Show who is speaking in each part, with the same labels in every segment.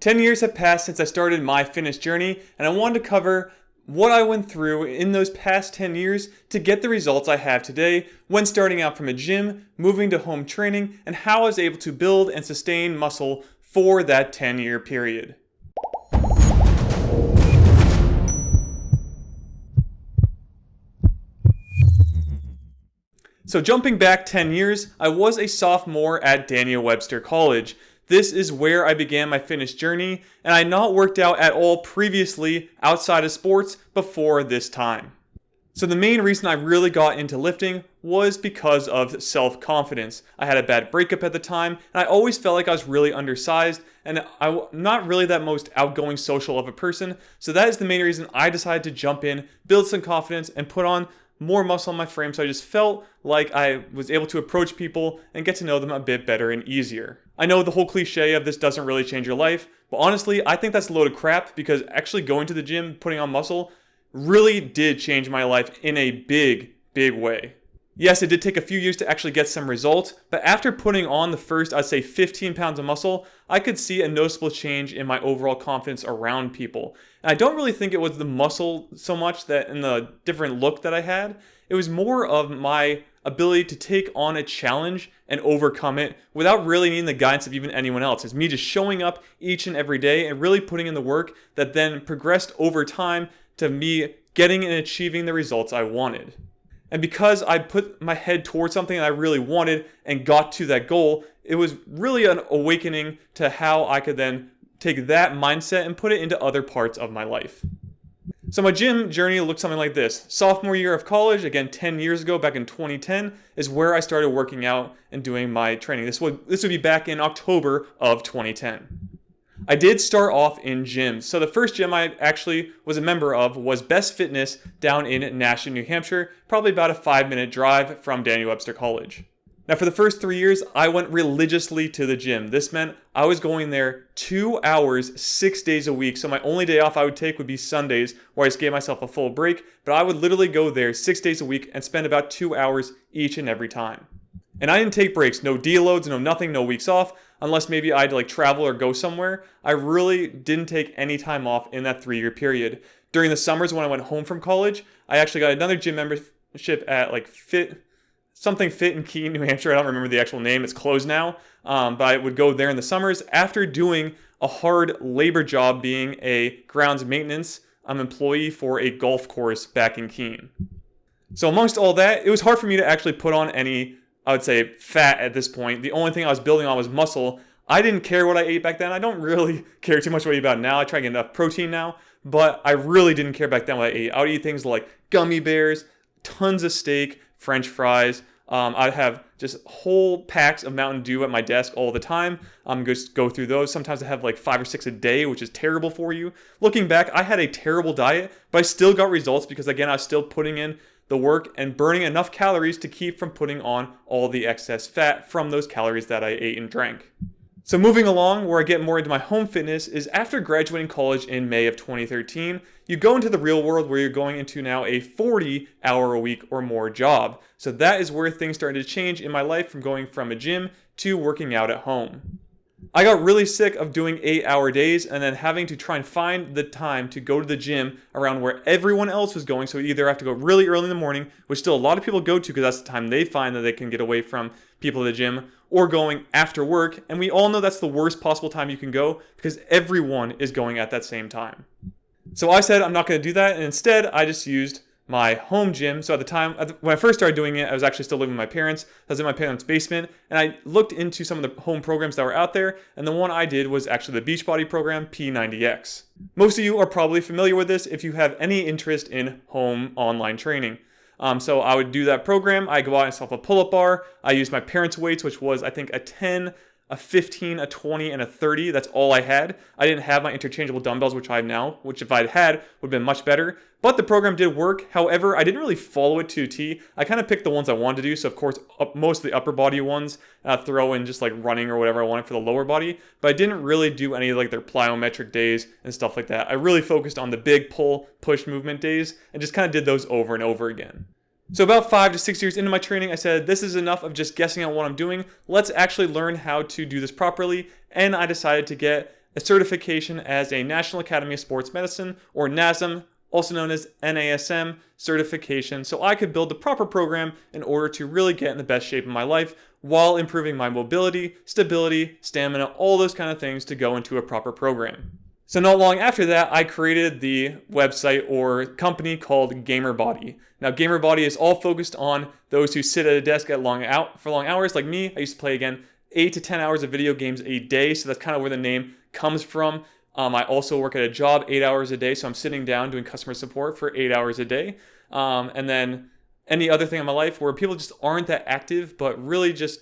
Speaker 1: 10 years have passed since I started my fitness journey, and I wanted to cover what I went through in those past 10 years to get the results I have today when starting out from a gym, moving to home training, and how I was able to build and sustain muscle for that 10-year period. So jumping back 10 years, I was a sophomore at Daniel Webster College. This is where I began my fitness journey, and I had not worked out at all previously outside of sports before this time. So the main reason I really got into lifting was because of self-confidence. I had a bad breakup at the time, and I always felt like I was really undersized, and I'm not really that most outgoing social of a person, so that is the main reason I decided to jump in, build some confidence, and put on more muscle on my frame, so I just felt like I was able to approach people and get to know them a bit better and easier. I know the whole cliche of this doesn't really change your life, but honestly, I think that's a load of crap because actually going to the gym, putting on muscle, really did change my life in a big, big way. Yes, it did take a few years to actually get some results, but after putting on the first, I'd say 15 pounds of muscle, I could see a noticeable change in my overall confidence around people. And I don't really think it was the muscle so much that in the different look that I had, it was more of my ability to take on a challenge and overcome it without really needing the guidance of even anyone else. It's me just showing up each and every day and really putting in the work that then progressed over time to me getting and achieving the results I wanted. And because I put my head towards something that I really wanted and got to that goal, it was really an awakening to how I could then take that mindset and put it into other parts of my life. So my gym journey looked something like this. Sophomore year of college, again 10 years ago, back in 2010, is where I started working out and doing my training. This would be back in October of 2010. I did start off in gyms. So the first gym I actually was a member of was Best Fitness down in Nashua, New Hampshire, probably about a 5-minute drive from Daniel Webster College. Now for the first 3 years, I went religiously to the gym. This meant I was going there 2 hours, 6 days a week. So my only day off I would take would be Sundays, where I just gave myself a full break. But I would literally go there 6 days a week and spend about 2 hours each and every time. And I didn't take breaks, no deloads, no nothing, no weeks off, unless maybe I had to travel or go somewhere. I really didn't take any time off in that 3-year period. During the summers when I went home from college, I actually got another gym membership at Fit in Keene, New Hampshire. I don't remember the actual name. It's closed now. But I would go there in the summers after doing a hard labor job being a grounds maintenance employee for a golf course back in Keene. So amongst all that, it was hard for me to actually put on any, I would say, fat at this point. The only thing I was building on was muscle. I didn't care what I ate back then. I don't really care too much what I eat about now. I try to get enough protein now, but I really didn't care back then what I ate. I would eat things like gummy bears, tons of steak, French fries. I'd have just whole packs of Mountain Dew at my desk all the time. Just go through those. Sometimes I have 5 or 6 a day, which is terrible for you. Looking back, I had a terrible diet, but I still got results because, again, I was still putting in the work and burning enough calories to keep from putting on all the excess fat from those calories that I ate and drank. So moving along, where I get more into my home fitness is after graduating college in May of 2013, you go into the real world where you're going into now a 40-hour-a-week or more job. So that is where things started to change in my life from going from a gym to working out at home. I got really sick of doing 8-hour days and then having to try and find the time to go to the gym around where everyone else was going. So you either have to go really early in the morning, which still a lot of people go to because that's the time they find that they can get away from people at the gym, or going after work. And we all know that's the worst possible time you can go because everyone is going at that same time. So I said I'm not going to do that, and instead I just used my home gym. So at the time, when I first started doing it, I was actually still living with my parents. I was in my parents' basement, and I looked into some of the home programs that were out there, and the one I did was actually the Beachbody program, P90X. Most of you are probably familiar with this if you have any interest in home online training. So I would do that program. I go out myself a pull-up bar. I used my parents' weights, which was, I think, a 10, a 15, a 20, and a 30. That's all I had. I didn't have my interchangeable dumbbells, which I have now, which if I'd had would have been much better. But the program did work. However, I didn't really follow it to a T. I kind of picked the ones I wanted to do. So of course, most of the upper body ones, throw in just running or whatever I wanted for the lower body. But I didn't really do any of their plyometric days and stuff like that. I really focused on the big pull, push movement days and just kind of did those over and over again. So about 5 to 6 years into my training, I said, this is enough of just guessing at what I'm doing. Let's actually learn how to do this properly. And I decided to get a certification as a National Academy of Sports Medicine, or NASM, also known as NASM certification, so I could build the proper program in order to really get in the best shape of my life while improving my mobility, stability, stamina, all those kind of things to go into a proper program. So not long after that, I created the website or company called GamerBody. Now, GamerBody is all focused on those who sit at a desk for long hours, like me. I used to play, again, 8 to 10 hours of video games a day, so that's kind of where the name comes from. I also work at a job 8 hours a day, so I'm sitting down doing customer support for 8 hours a day. And then any other thing in my life where people just aren't that active, but really just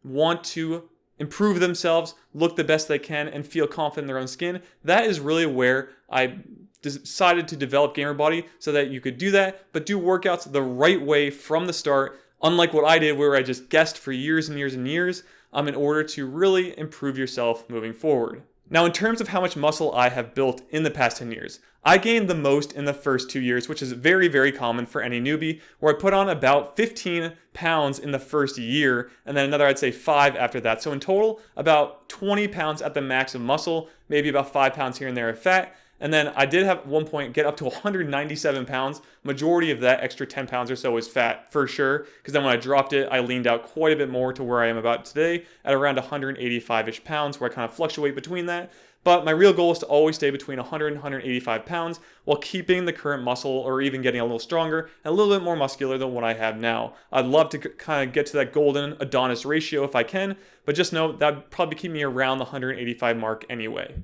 Speaker 1: want to improve themselves, look the best they can, and feel confident in their own skin. That is really where I decided to develop GamerBody, so that you could do that, but do workouts the right way from the start, unlike what I did where I just guessed for years and years and years, in order to really improve yourself moving forward. Now, in terms of how much muscle I have built in the past 10 years, I gained the most in the first 2 years, which is very, very common for any newbie, where I put on about 15 pounds in the first year, and then another, I'd say 5 after that. So in total, about 20 pounds at the max of muscle, maybe about 5 pounds here and there of fat. And then I did have at one point get up to 197 pounds. Majority of that extra 10 pounds or so was fat for sure, because then when I dropped it, I leaned out quite a bit more to where I am about today at around 185-ish pounds, where I kind of fluctuate between that. But my real goal is to always stay between 100 and 185 pounds while keeping the current muscle, or even getting a little stronger and a little bit more muscular than what I have now. I'd love to kind of get to that golden Adonis ratio if I can, but just know that would probably keep me around the 185 mark anyway.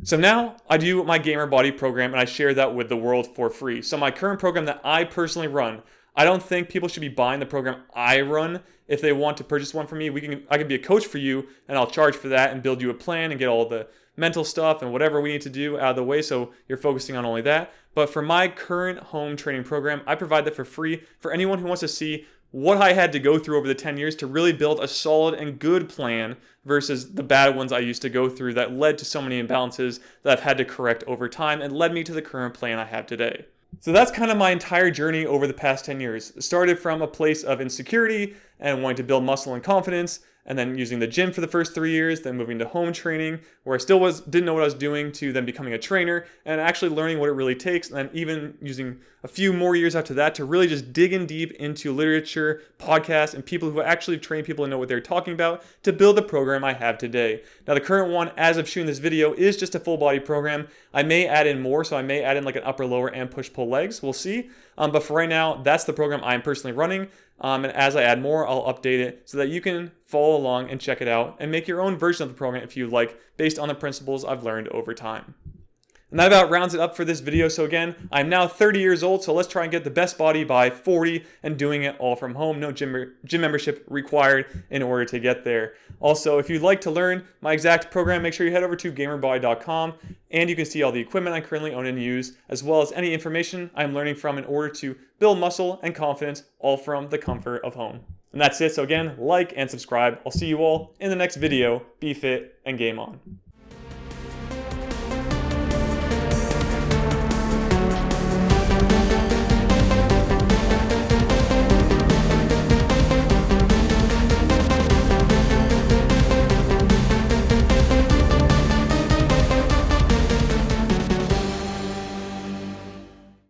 Speaker 1: So now I do my GamerBody program and I share that with the world for free. So my current program that I personally run, I don't think people should be buying the program I run. If they want to purchase one from me, I can be a coach for you, and I'll charge for that and build you a plan and get all the mental stuff and whatever we need to do out of the way, so you're focusing on only that. But for my current home training program, I provide that for free for anyone who wants to see what I had to go through over the 10 years to really build a solid and good plan versus the bad ones I used to go through that led to so many imbalances that I've had to correct over time and led me to the current plan I have today. So that's kind of my entire journey over the past 10 years. It started from a place of insecurity and wanting to build muscle and confidence, and then using the gym for the first 3 years, then moving to home training, where I still didn't know what I was doing, to then becoming a trainer and actually learning what it really takes, and then even using a few more years after that to really just dig in deep into literature, podcasts, and people who actually train people and know what they're talking about to build the program I have today. Now, the current one, as of shooting this video, is just a full body program. I may add in more, so I may add in like an upper, lower, and push-pull legs. We'll see. But for right now, that's the program I'm personally running. And as I add more, I'll update it so that you can follow along and check it out and make your own version of the program if you like, based on the principles I've learned over time. And that about rounds it up for this video. So again, I'm now 30 years old, so let's try and get the best body by 40 and doing it all from home. No gym membership required in order to get there. Also, if you'd like to learn my exact program, make sure you head over to GamerBody.com, and you can see all the equipment I currently own and use, as well as any information I'm learning from in order to build muscle and confidence, all from the comfort of home. And that's it. So again, like and subscribe. I'll see you all in the next video. Be fit and game on.